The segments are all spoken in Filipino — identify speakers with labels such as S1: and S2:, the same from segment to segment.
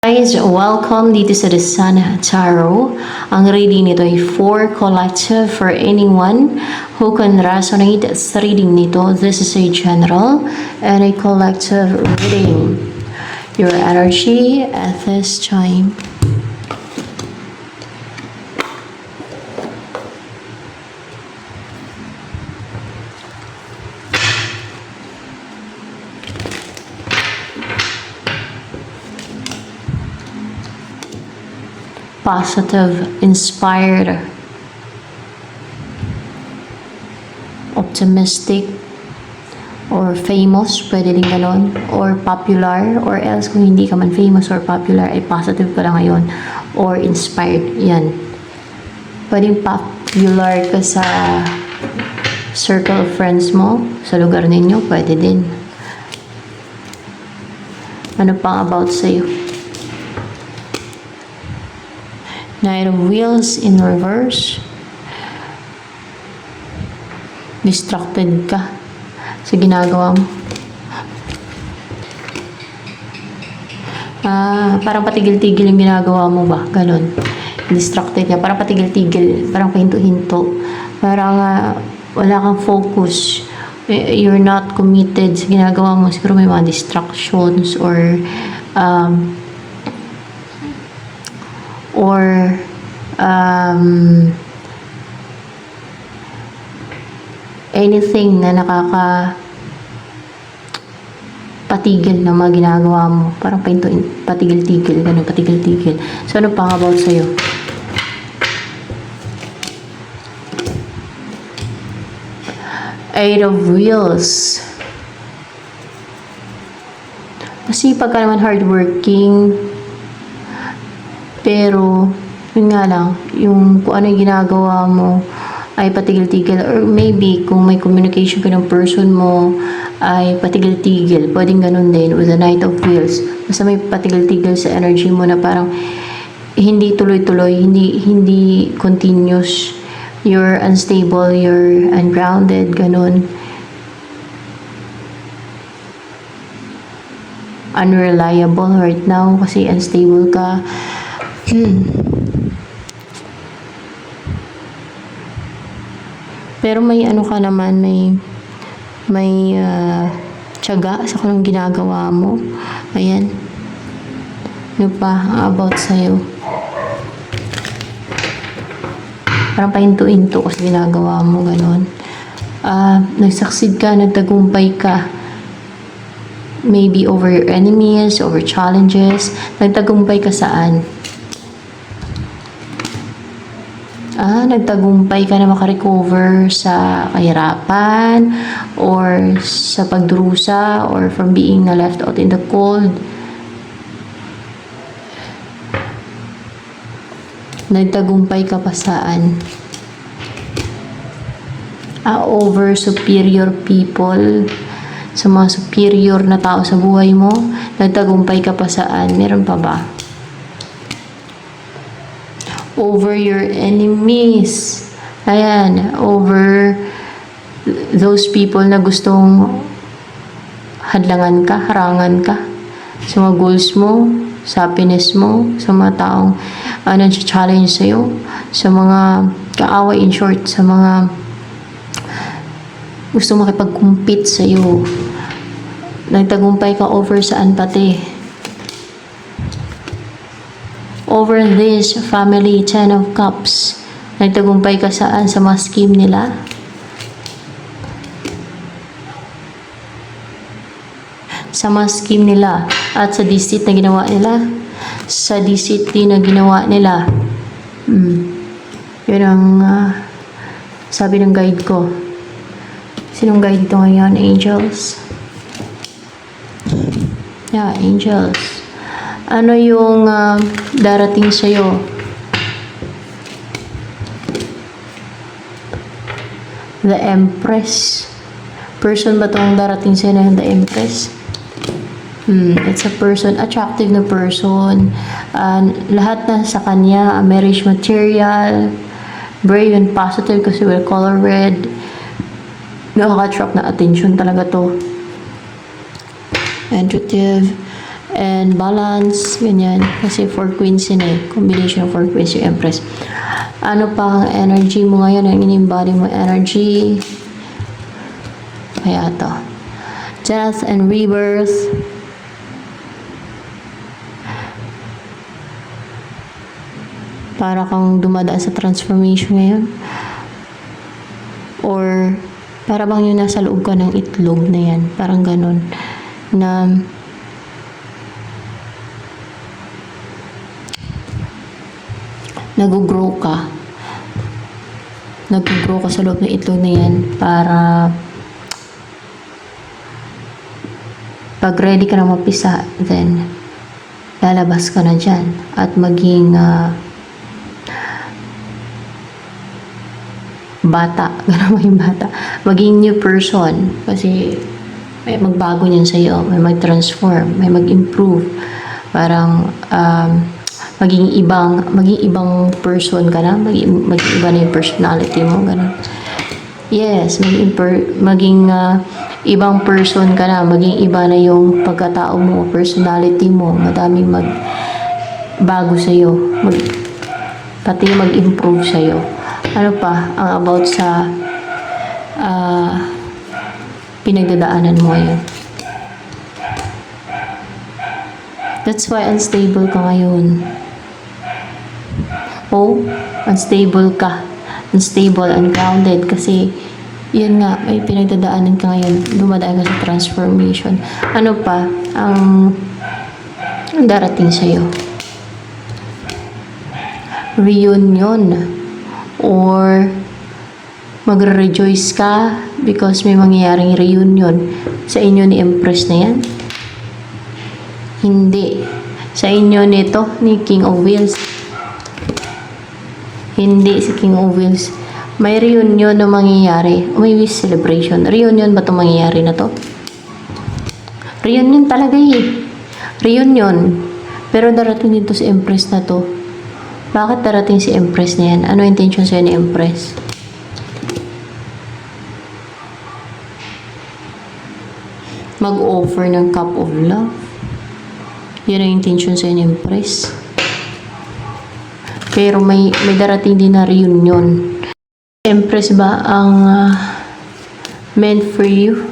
S1: Guys, welcome dito sa The Sun Tarot. Ang reading nito ay for collective for anyone who can resonate sa reading nito. This is a general and a collective reading. Your energy at this time. Positive, inspired, optimistic, or famous, pwede din ganon, or popular, or else kung hindi ka man famous or popular, ay positive ka lang ngayon, or inspired, yan. Pwedeng popular ka sa circle of friends mo, sa lugar ninyo, pwede din. Ano pang about sa'yo? Knight of Wheels in reverse. Distracted ka sa ginagawa mo. Parang patigil-tigil yung ginagawa mo ba? Ganon. Distracted ka. Parang patigil-tigil. Parang pahinto-hinto. Parang wala kang focus. You're not committed sa ginagawa mo. Siguro may mga distractions or anything na patigil na mga ginagawa mo. Parang patigil-tigil. Ganun, patigil-tigil. So, ano pang about sa'yo? Eight of Wheels. Masipag ka naman, hardworking. Pero, yun nga lang, yung kung ano yung ginagawa mo ay patigil-tigil, or maybe kung may communication ka ng person mo ay patigil-tigil, pwedeng ganun din with the Knight of Wheels. Basta may patigil-tigil sa energy mo na parang hindi tuloy-tuloy, hindi continuous, you're unstable, you're ungrounded, ganun. Unreliable right now kasi unstable ka. Pero may ano ka naman, may tiyaga sa kung ginagawa mo. Ayan. Ano pa about sa'yo? Parang pahinto-hinto kasi ginagawa mo, ganon. Nagsucceed ka, nagtagumpay ka. Maybe over your enemies, over challenges. Nagtagumpay ka saan? Nagtagumpay ka na makarecover sa kahirapan or sa pagdurusa or from being left out in the cold. Nagtagumpay ka pa saan? Over superior people, sa mga superior na tao sa buhay mo. Nagtagumpay ka pa saan? Meron pa ba? Over your enemies. Ayan, over those people na gustong hadlangan ka, harangan ka sa mga goals mo, sa happiness mo, sa mga taong nag-challenge sa'yo, sa mga kaaway, in short, sa mga gusto makipag-compete sa'yo. Nagtagumpay ka over saan pati? Over this family, 10 of Cups. Nagtagumpay ka saan sa mga scheme nila? Sa mga scheme nila at sa deceit na ginawa nila? Sa deceit din na ginawa nila. Yun ang sabi ng guide ko. Sinong guide ito ngayon? Angels? Yeah, angels. Ano yung darating sa'yo? The Empress. Person ba itong darating sa'yo na the Empress? It's a person, attractive na person. Lahat na sa kanya, marriage material, brave and positive kasi we're color red. Nakaka-attract na attention talaga to. Intuitive. and balance, ganyan. Kasi 4 queens yun eh. Combination of 4 queens yung Empress. Ano pa ang energy mo ngayon? Ang in-embody mo energy. Kaya to. Death and rebirth. Para kang dumadaan sa transformation ngayon. Or para bang yung nasa loob ka ng itlog na yan. Parang ganun. Na nag-grow ka. Nag-grow ka sa loob ng itlog na yan para pag ready ka na mapisa, then lalabas ka na dyan at maging bata. Ganun maging bata. Maging new person. Kasi may magbago niyan sa'yo. May mag-transform. May mag-improve. Parang maging ibang person ka na, maging iba na yung personality mo, ganun. Yes, maging ibang person ka na, maging iba na yung pagkatao mo, personality mo, madaming magbago sa'yo, pati mag-improve sa'yo. Ano pa ang about sa pinagdadaanan mo ngayon? That's why unstable ka ngayon. Unstable ka. Unstable, ungrounded. Kasi, yun nga, may pinagdadaanan ka ngayon. Dumadaan ka sa transformation. Ano pa ang darating sa'yo? Reunion. Or, magre-rejoice ka because may mangyayaring reunion sa inyo ni Empress na yan? Hindi. Sa inyo nito, ni King of Wheels. Hindi si King of Wheels. May reunion na mangyayari. May wish celebration. Reunion ba itong mangyayari na to? Reunion talaga eh. Reunion. Pero darating dito si Empress na to. Bakit darating si Empress na yan? Ano intention sa'yo ni Empress? Mag-offer ng cup of love. Yan ang intention sa'yo ni Empress. Pero may darating din na reunion. Empress ba ang meant for you?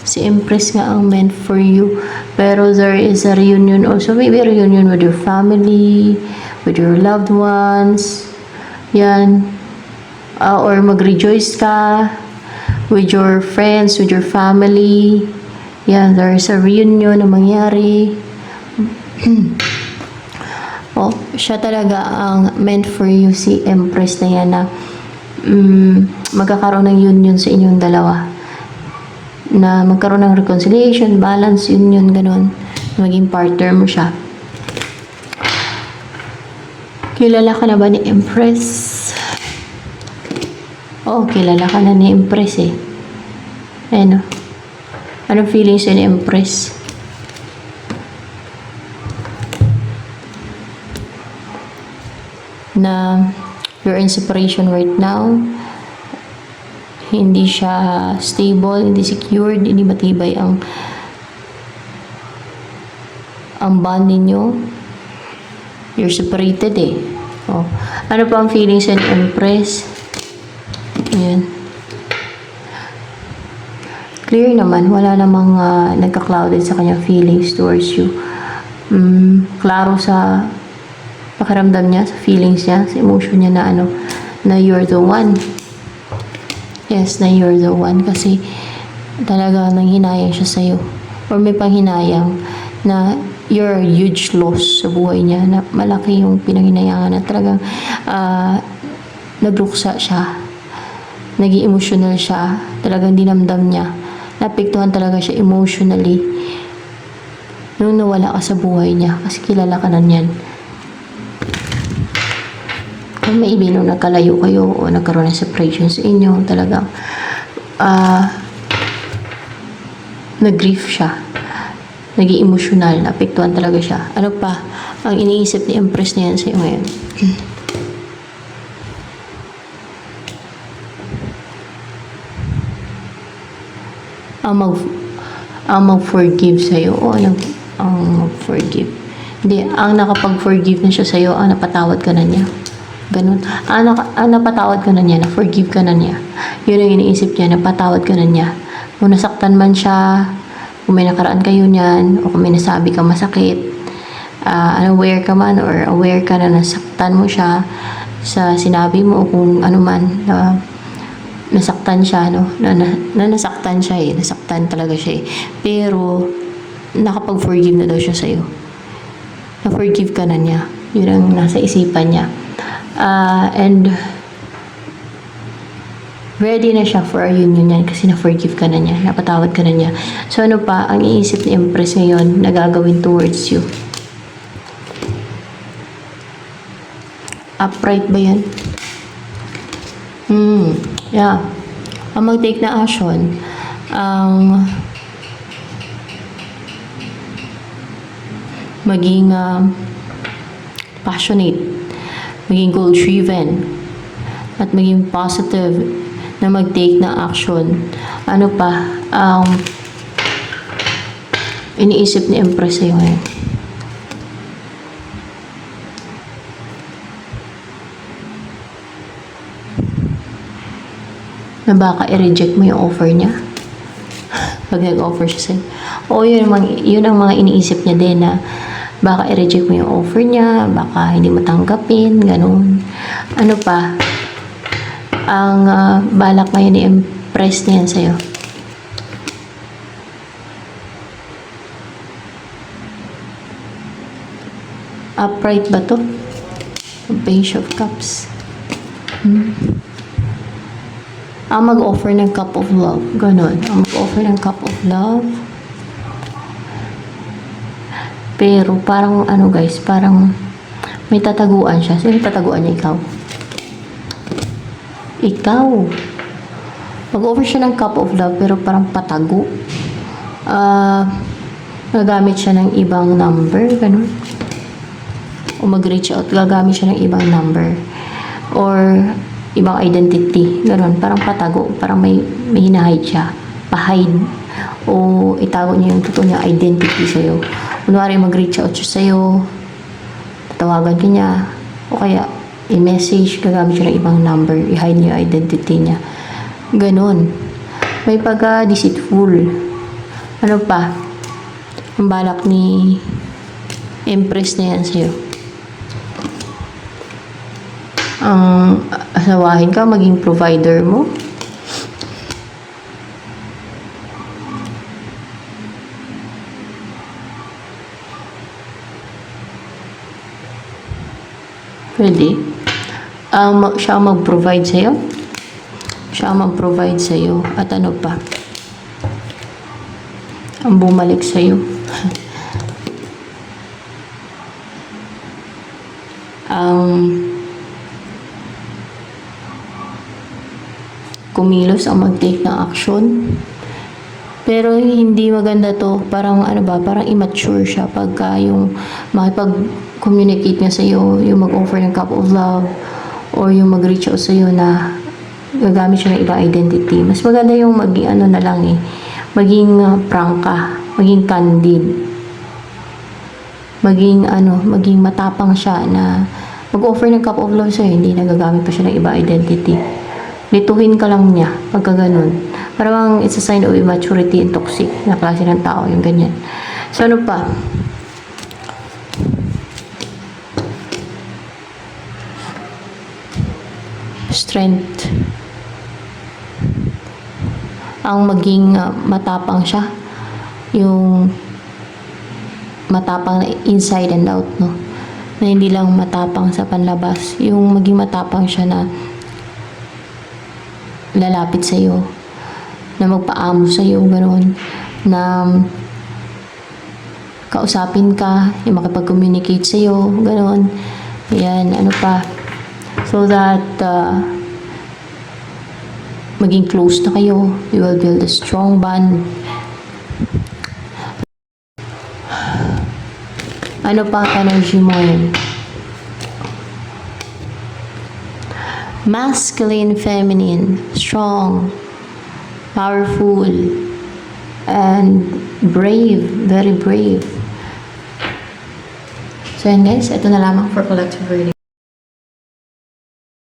S1: Si Empress nga ang meant for you. Pero there is a reunion also. Maybe a reunion with your family, with your loved ones. Yan. Or mag-rejoice ka with your friends, with your family. Yan, there is a reunion na mangyari. Siya talaga ang meant for you, si Empress na yan na magkakaroon ng union sa inyong dalawa. Na magkaroon ng reconciliation, balance, union, ganun. Maging partner mo siya. Kilala ka na ba ni Empress? Kilala ka na ni Empress eh. Ano? Anong feelings ni Empress? Na you're in separation right now, hindi siya stable, hindi secured, hindi matibay ang bond ninyo. You're separated eh. Ano pa ang feelings ni Empress? Ayan. Clear naman, wala namang nagka-clouded sa kanyang feelings towards you. Klaro sa pakiramdam niya, sa feelings niya, sa emotion niya na na you're the one. Yes, na you're the one kasi talaga nanghinayang siya sa'yo. Or may panghinayang na you're a huge loss sa buhay niya, na malaki yung pinanghinayangan na talagang nagruksa siya, naging emotional siya, talagang dinamdam niya, napektuhan talaga siya emotionally nung nawala ka sa buhay niya kasi kilala ka na niyan. Kung maybe nung nagkalayo kayo o nagkaroon ng separation sa inyo, talagang nag-grief siya, naging emotional, naapektuhan talaga siya. Ano pa ang iniisip ni Empress na yan sa iyo ngayon? ang mag-forgive sa'yo o ang mag-forgive. Hindi, ang nakapag-forgive na siya sa'yo, ang napatawad ka na niya. Ganun. Ang napatawad ka na niya, na-forgive ka na niya. Yun ang iniisip niya, napatawad ka na niya. Kung nasaktan man siya, kung may nakaraan kayo niyan, o kung may nasabi ka masakit, unaware ka man or aware ka na nasaktan mo siya sa sinabi mo o kung ano man, nasaktan siya, no? Nasaktan siya eh. Nasaktan talaga siya eh. Pero, nakapag-forgive na daw siya sa'yo. Na-forgive ka na niya. Yun ang nasa isipan niya. And, ready na siya for a union yan kasi na-forgive ka na niya. Napatawad ka na niya. So, ano pa, ang iisip ni Empress ngayon na gagawin towards you? Upright ba yan? Yeah. Ang mag-take na action, maging passionate, maging goal-driven, at maging positive na mag-take na action. Ano pa, iniisip ni Empress sa'yo ngayon? Na baka i-reject mo yung offer niya pag nag-offer siya sa'yo. O yun ang mga iniisip niya din na baka i-reject mo yung offer niya, baka hindi mo tanggapin, ganun. Ano pa? Ang balak ngayon ni Empress niyan sa'yo. Upright ba to? Page of Cups. Ang mag-offer ng cup of love. Ganon. Ang mag-offer ng cup of love. Pero parang ano guys, parang may tataguan siya. Sino tataguan niya? Ikaw? Ikaw. Mag-offer siya ng cup of love pero parang patago. Gagamit siya ng ibang number. Ganon. O mag-reach out. Gagamit siya ng ibang number. Or ibang identity. Ganon. Parang patago. Parang may hinahide siya. Pa-hide. O itago niya yung totoo niya identity sa'yo. Kunwari mag-reach out siya sa'yo. Tatawagan ka niya. O kaya i-message. Gagamit siya ng ibang number. I-hide niya yung identity niya. Ganon. May pagka-deceitful. Ano pa? Ang balak ni Empress na yan sa'yo. Ang asawahin ka, maging provider mo. Pwede. Siya mag-provide sa'yo. Siya mag-provide sa'yo. At ano pa? Ang bumalik sa'yo. Kumilos ang mag-take ng action. Pero hindi maganda to. Parang ano ba, parang immature siya pagka yung makipag-communicate niya sa'yo, yung mag-offer ng cup of love, or yung mag-reach out sa'yo na gagamit siya ng ibang identity. Mas maganda yung maging ano na lang eh, maging prangka, maging candid. Maging matapang siya na mag-offer ng cup of love sa'yo, hindi nagagamit pa siya ng ibang identity. Lituhin ka lang niya pagka ganun. Parang it's a sign of immaturity and toxic na klase ng tao, yung ganyan. So ano pa? Strength. Ang maging matapang siya. Yung matapang na inside and out, no? Na hindi lang matapang sa panlabas. Yung maging matapang siya na lalapit sa'yo, na magpaamo sa'yo, gano'n, na kausapin ka, yung makipag-communicate sa'yo, gano'n. Yan, ano pa, so that maging close na kayo, you will build a strong bond. Ano pa ang energy mo yun? Masculine, feminine, strong, powerful, and brave, very brave. So yan guys, ito na lamang for collective reading.